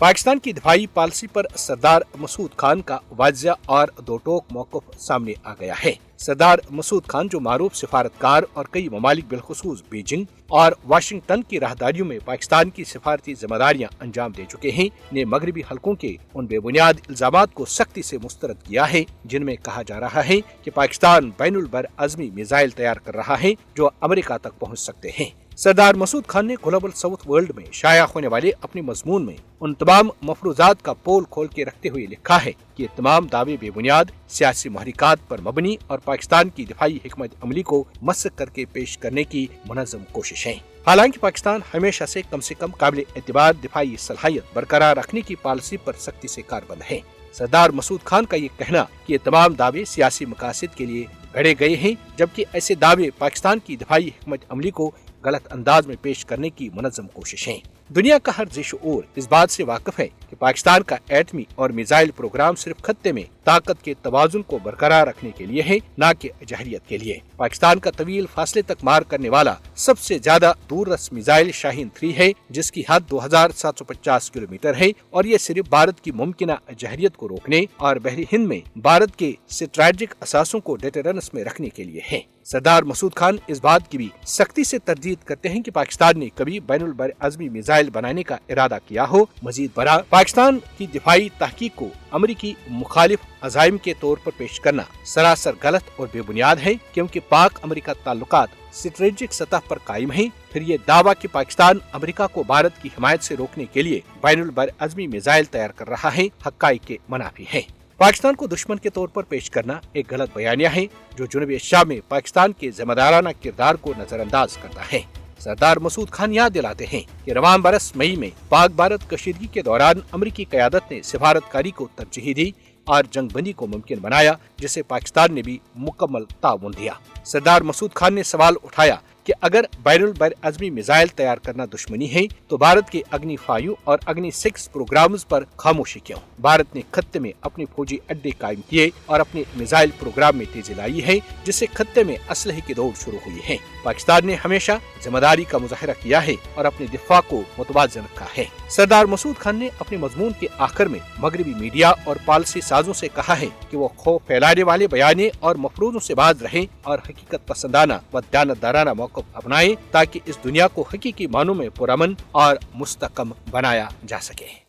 पाकिस्तान की दिफाई पॉलिसी पर सरदार मसूद खान का वाज़ेह और दो टोक मौक़िफ़ सामने आ गया है। सरदार मसूद खान, जो मारूफ सिफारतकार और कई ममालिक बिलखुसूस बीजिंग और वाशिंगटन की राहदारियों में पाकिस्तान की सिफारती जिम्मेदारियां अंजाम दे चुके हैं, ने मगरबी हलकों के उन बेबुनियाद इल्जामात को सख्ती से मुस्तरद किया है जिनमें कहा जा रहा है कि पाकिस्तान बैनुल बर अज़मी मिसाइल तैयार कर रहा है जो अमेरिका तक पहुँच सकते हैं। सरदार मसूद खान ने ग्लोबल साउथ वर्ल्ड में शाया होने वाले अपने मजमून में उन तमाम मफरूजात का पोल खोल के रखते हुए लिखा है कि ये तमाम दावे बेबुनियाद, सियासी महरिकात पर मबनी और पाकिस्तान की दिफाई हिकमत अमली को मस्क करके पेश करने की मुनज़्ज़म कोशिश है। हालांकि पाकिस्तान हमेशा से कम काबिल एतबार दिफाई सलाहियत बरकरार रखने की पॉलिसी पर सख्ती से कारबंद है। सरदार मसूद खान का ये कहना कि ये तमाम दावे सियासी मकासद के लिए गढ़े गए हैं, जबकि ऐसे दावे पाकिस्तान की दिफाई हिकमत अमली को गलत अंदाज में पेश करने की मुनज़्ज़म कोशिश है। दुनिया का हर ज़िशऊर इस बात से वाकिफ है कि पाकिस्तान का एटमी और मिसाइल प्रोग्राम सिर्फ खत्ते में ताकत के तवाजुन को बरकरार रखने के लिए है, न कि जहरियत के लिए। पाकिस्तान का तवील फासले तक मार करने वाला सबसे ज्यादा दूररस मिसाइल शाहीन 3 है, जिसकी हद 2750 किलोमीटर है और ये सिर्फ भारत की मुमकिना जहरियत को रोकने और बहरी हिंद में भारत के स्ट्रैटेजिक असासों को डेटरेंस में रखने के लिए है। सरदार मसूद खान इस बात की भी सख्ती से तरदीद करते हैं कि पाकिस्तान ने कभी बैनुल बर अज़मी मिसाइल बनाने का इरादा किया हो। मजीद बरा पाकिस्तान की दिफाई तहकीक को अमरीकी मुखालिफ अज़ाइम के तौर पर पेश करना सरासर गलत और बेबुनियाद है, क्योंकि पाक अमेरिका ताल्लुकात स्ट्रेटेजिक सतह पर कायम है। फिर ये दावा कि पाकिस्तान अमेरिका को भारत की हिमायत से रोकने के लिए बैनुल बर अज़मी मिसाइल तैयार कर रहा है, हक़ाइक़ के मुनाफी है। पाकिस्तान को दुश्मन के तौर पर पेश करना एक गलत बयानिया है जो जनूबी एशिया में पाकिस्तान के जिम्मेदाराना किरदार को नजरअंदाज करता है। सरदार मसूद खान याद दिलाते हैं कि रवान बरस मई में पाक भारत कशीदगी के दौरान अमरीकी क़यादत ने सिफारतकारी को तरजीह दी और जंगबंदी को मुमकिन बनाया, जिसे पाकिस्तान ने भी मुकम्मल ताउन दिया। सरदार मसूद खान ने सवाल उठाया कि अगर बैनुल बर अज़मी मिसाइल तैयार करना दुश्मनी है तो भारत के अग्नि 5 और अग्नि 6 प्रोग्राम्स पर खामोशी क्यों? भारत ने खत्ते में अपने फौजी अड्डे कायम किए और अपने मिसाइल प्रोग्राम में तेजी लाई है, जिससे खत्ते में असलहे की दौड़ शुरू हुई है। पाकिस्तान ने हमेशा जिम्मेदारी का मुजाहरा किया है और अपने दिफा को मुतवाज़न रखा है। सरदार मसूद खान ने अपने मजमून के आखिर में मगरबी मीडिया और पॉलिसी साजों से कहा है कि वो खौफ फैलाने वाले बयाने और मफरूजों से बाज रहें और हकीकत पसंदाना व दयानतदाराना मौक़िफ़ अपनाएं, ताकि इस दुनिया को हकीकी मानों में पुरअमन और मुस्तहकम बनाया जा सके।